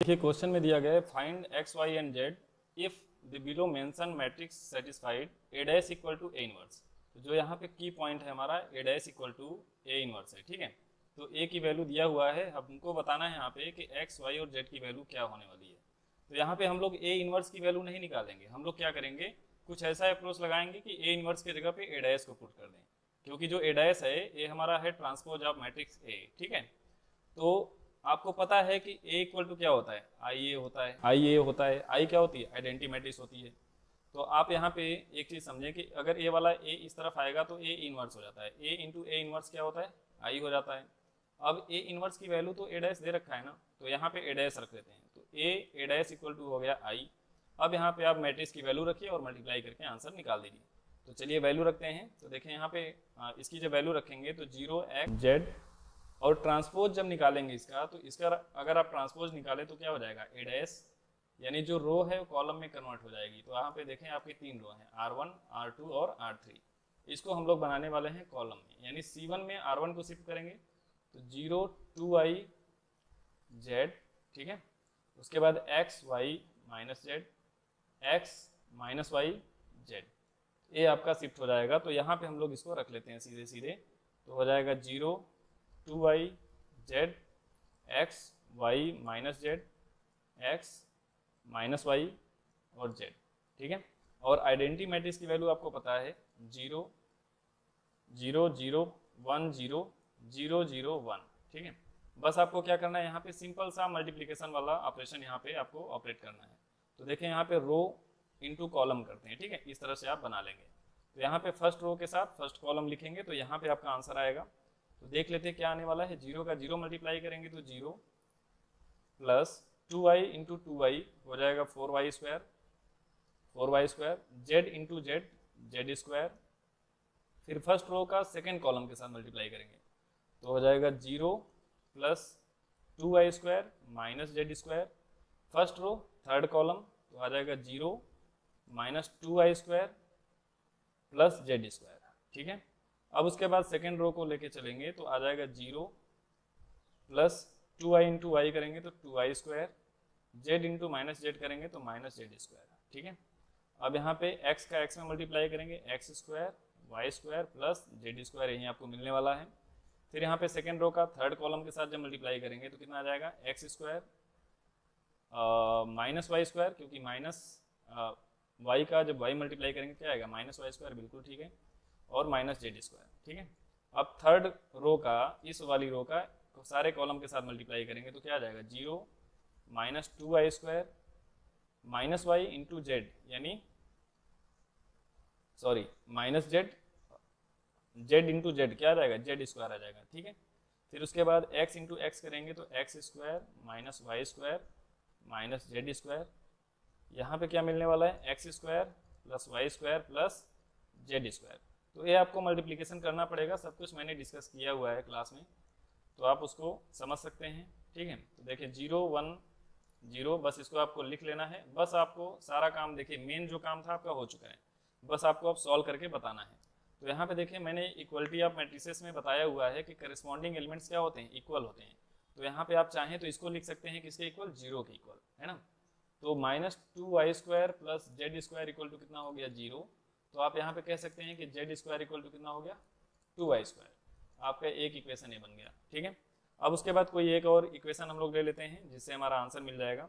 देखिए क्वेश्चन में दिया गया है find x y and z if the below mention matrix satisfied a dash equal to a inverse. तो जो यहाँ पे की पॉइंट है हमारा a dash equal to a inverse है, ठीक है। तो ए की वैल्यू दिया हुआ है, हमको बताना है यहाँ पे कि एक्स वाई और जेड की वैल्यू क्या होने वाली है। तो यहाँ पे हम लोग ए इनवर्स की वैल्यू नहीं निकालेंगे, हम लोग क्या करेंगे, कुछ ऐसा अप्रोच लगाएंगे कि ए इनवर्स की जगह पे ए डैश को पुट कर दें, क्योंकि जो ए डैश है ये हमारा है ट्रांसपोज ऑफ मैट्रिक्स ए, ठीक है। तो आपको पता है कि ए इक्वल टू क्या होता है, आई ए होता है, आई ए होता है, आई क्या होती है, आइडेंटिटी मैट्रिक्स होती है। तो आप यहाँ पे एक चीज समझें कि अगर ए वाला ए इस तरफ आएगा तो ए इनवर्स हो जाता है, ए इंटू ए इनवर्स क्या होता है, आई हो जाता है। अब ए इनवर्स की वैल्यू तो ए डैश दे रखा है ना, तो यहाँ पे ए डैश रख देते हैं, तो ए डैश इक्वल टू हो गया आई। अब यहाँ पे आप मैट्रिक्स की वैल्यू रखिए और मल्टीप्लाई करके आंसर निकाल दीजिए। तो चलिए वैल्यू रखते हैं। तो देखें यहाँ पे इसकी जब वैल्यू रखेंगे तो 0x z, और ट्रांसपोज जब निकालेंगे इसका, तो इसका अगर आप ट्रांसपोज निकालें तो क्या हो जाएगा, ए डैश, यानी जो रो है वो कॉलम में कन्वर्ट हो जाएगी। तो यहाँ पे देखें आपकी 3 रो हैं, R1 R2 और R3। इसको हम लोग बनाने वाले हैं कॉलम में, यानी C1 में R1 को शिफ्ट करेंगे तो 0 2i z, ठीक है। उसके बाद x y minus z, x minus y z, ये आपका शिफ्ट हो जाएगा। तो यहाँ पे हम लोग इसको रख लेते हैं सीधे सीधे, तो हो जाएगा 0 2i z x y minus z x minus y और z, ठीक है। और आइडेंटिटी मैट्रिक्स की वैल्यू आपको पता है 0 0 0 1 0 0 0 1, ठीक है। बस आपको क्या करना है, यहाँ पे सिंपल सा मल्टीप्लिकेशन वाला ऑपरेशन यहाँ पे आपको ऑपरेट करना है। तो देखें यहाँ पे रो इंटू कॉलम करते हैं, ठीक है, इस तरह से आप बना लेंगे। तो यहाँ पे फर्स्ट रो के साथ फर्स्ट कॉलम लिखेंगे, तो यहाँ पे आपका आंसर आएगा। तो देख लेते हैं क्या आने वाला है, 0 का 0 मल्टीप्लाई करेंगे तो 0 प्लस 2i इंटू 2i हो जाएगा 4y square, 4y square, z into Z, Z square. फिर फर्स्ट रो का सेकेंड कॉलम के साथ मल्टीप्लाई करेंगे तो हो जाएगा 0 plus 2i square minus z square. First row third column तो आ जाएगा 0 minus 2i square plus z square, ठीक है। अब उसके बाद सेकेंड रो को लेके चलेंगे तो आ जाएगा 0 प्लस 2i इंटू वाई करेंगे तो 2i square, z into minus Z करेंगे तो माइनस जेड स्क्वायर, ठीक है। अब यहाँ पे x का x में मल्टीप्लाई करेंगे, x square y square plus z square, यही आपको मिलने वाला है। फिर यहाँ पे सेकेंड रो का थर्ड कॉलम के साथ जब मल्टीप्लाई करेंगे तो कितना आ जाएगा, x square minus y square, क्योंकि माइनस वाई का जब y मल्टीप्लाई करेंगे क्या आएगा, माइनस वाई स्क्वायर, बिल्कुल ठीक है, और माइनस जेड स्क्वायर, ठीक है। अब थर्ड रो का इस वाली रो का सारे कॉलम के साथ मल्टीप्लाई करेंगे तो क्या आ जाएगा, 0 minus 2i square minus y into z, यानी sorry minus z, z into z क्या आ जाएगा, जेड स्क्वायर आ जाएगा, ठीक है। फिर उसके बाद x इंटू एक्स करेंगे तो x square minus y square minus z square. यहाँ पे क्या मिलने वाला है, x square plus y square plus z square. तो ये आपको मल्टीप्लिकेशन करना पड़ेगा, सब कुछ मैंने डिस्कस किया हुआ है क्लास में, तो आप उसको समझ सकते हैं, ठीक है। तो देखिए 0 1 0, बस इसको आपको लिख लेना है। बस आपको सारा काम, देखिए मेन जो काम था आपका हो चुका है, बस आपको अब सॉल्व करके बताना है। तो यहाँ पे देखिए मैंने इक्वलिटी ऑफ मैट्रिसेस में बताया हुआ है कि करस्पॉन्डिंग एलिमेंट्स क्या होते हैं, इक्वल होते हैं। तो यहाँ पे आप चाहें तो इसको लिख सकते हैं किसके इक्वल, 0 के इक्वल, है ना। तो minus 2i square plus z square equal to कितना हो गया, 0। तो आप यहाँ पे कह सकते हैं कि जेड स्क्वायर इक्वल टू कितना हो गया, 2i स्क्वायर। आपका एक इक्वेशन ये बन गया, ठीक है। अब उसके बाद कोई एक और इक्वेशन हम लोग ले लेते हैं जिससे हमारा आंसर मिल जाएगा।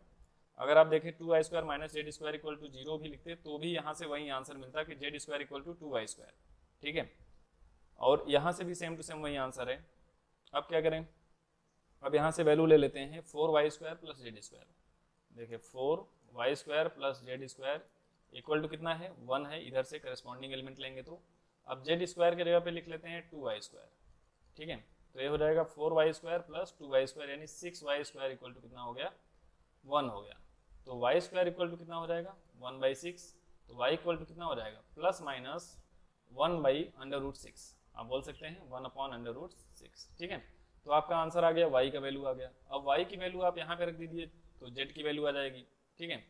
अगर आप देखें 2i square minus z square equal to 0 भी लिखते तो भी यहाँ से वही आंसर मिलता कि z square equal to 2i स्क्वायर, ठीक है। और यहाँ से भी सेम टू सेम वही आंसर है। अब क्या करें, अब यहाँ से वैल्यू ले लेते हैं 4y square plus z square. देखिए 4y square plus z square equal to कितना है, 1 है, इधर से करस्पॉन्डिंग एलिमेंट लेंगे तो अब जेड स्क्वायर के जगह पे लिख लेते हैं 2y स्क्वायर, ठीक है। तो ये हो जाएगा 4y square plus 2y square, यानी 6y स्क्वायर इक्वल टू कितना हो गया, 1 हो गया। तो y स्क्वायर इक्वल टू कितना हो जाएगा, 1/6। तो y इक्वल टू कितना हो जाएगा, प्लस माइनस 1/√6, आप बोल सकते हैं 1/√6, ठीक है। तो आपका आंसर आ गया, y का वैल्यू आ गया। अब y की वैल्यू आप यहाँ पे रख दीजिए तो z की वैल्यू आ जाएगी, ठीक है।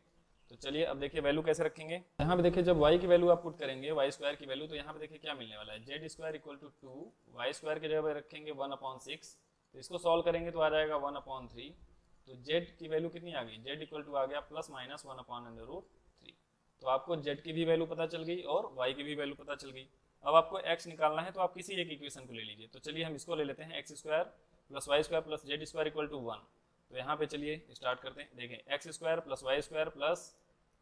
तो चलिए अब देखिए वैल्यू कैसे रखेंगे। यहाँ पे देखिए जब y की वैल्यू आप पुट करेंगे, y स्क्वायर की वैल्यू, तो यहाँ पे देखिए क्या मिलने वाला है, z square equal to 2, y square की जगह पे रखेंगे 1/6। तो इसको सॉल्व करेंगे तो आ जाएगा 1/3 तो z की वैल्यू कितनी आ गई, z इक्वल टू आ गया प्लस माइनस 1/√3। तो आपको z की भी वैल्यू पता चल गई और y की भी वैल्यू पता चल गई। अब आपको x निकालना है तो आप किसी एक इक्वेशन को ले लीजिए। तो चलिए हम इसको ले लेते हैं, x square plus y square plus z square equal to 1। तो यहाँ पे चलिए स्टार्ट करते हैं। देखें x square plus y square plus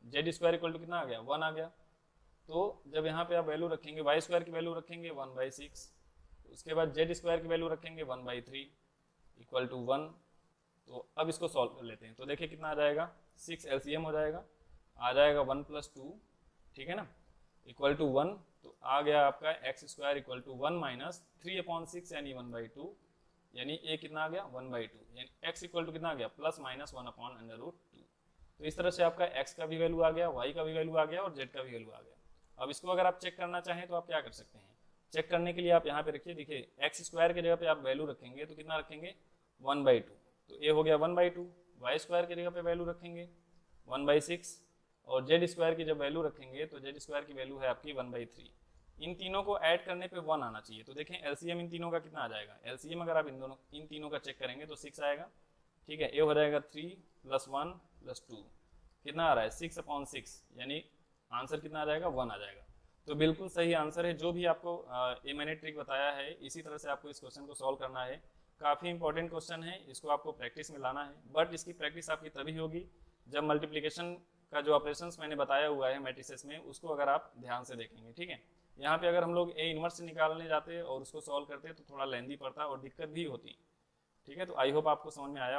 z square equal to कितना आ गया, 1 आ गया। तो जब यहाँ पे आप वैल्यू रखेंगे, वाई स्क्वायर की वैल्यू रखेंगे 1/6, उसके बाद जेड स्क्वायर की वैल्यू रखेंगे 1/3 इक्वल टू 1। तो अब इसको सॉल्व कर लेते हैं। तो देखिए कितना आ जाएगा, 6 एलसीएम हो जाएगा, आ जाएगा 1 + 2, ठीक है ना, इक्वल टू 1। तो आ गया आपका x square equal to 1 minus 3/6 यानी 1/2, यानी ए कितना आ गया 1/2, यानी x इक्वल टू कितना आ गया प्लस माइनस 1/√2। तो इस तरह से आपका x का भी वैल्यू आ गया, y का भी वैल्यू आ गया और z का भी वैल्यू आ गया। अब इसको अगर आप चेक करना चाहें तो आप क्या कर सकते हैं, चेक करने के लिए आप यहाँ पे रखिए, देखिए एक्स स्क्वायर की जगह पे आप वैल्यू रखेंगे तो कितना रखेंगे 1/2, तो ए हो गया 1/2। वाई स्क्वायर की जगह पे वैल्यू रखेंगे 1/6 और जेड स्क्वायर की जब वैल्यू रखेंगे तो जेड स्क्वायर की वैल्यू है आपकी 1/3। इन तीनों को ऐड करने पे 1 आना चाहिए। तो देखें एलसीएम इन तीनों का कितना आ जाएगा, एलसीएम अगर आप इन तीनों का चेक करेंगे तो 6 आएगा, ठीक है। ए हो जाएगा 3 + 1 + 2, कितना आ रहा है 6/6, यानी आंसर कितना आ जाएगा 1 आ जाएगा। तो बिल्कुल सही आंसर है। जो भी आपको ये मैंने ट्रिक बताया है इसी तरह से आपको इस क्वेश्चन को सॉल्व करना है। काफ़ी इंपॉर्टेंट क्वेश्चन है, इसको आपको प्रैक्टिस में लाना है। बट इसकी प्रैक्टिस आपकी तभी होगी जब मल्टीप्लिकेशन का जो ऑपरेशंस मैंने बताया हुआ है मैट्रिसेस में उसको अगर आप ध्यान से देखेंगे, ठीक है। यहाँ पे अगर हम लोग ए इनवर्स निकालने जाते और उसको सॉल्व करते तो थोड़ा लेंदी पड़ता और दिक्कत भी होती, ठीक है। तो आई होप आपको समझ में आया।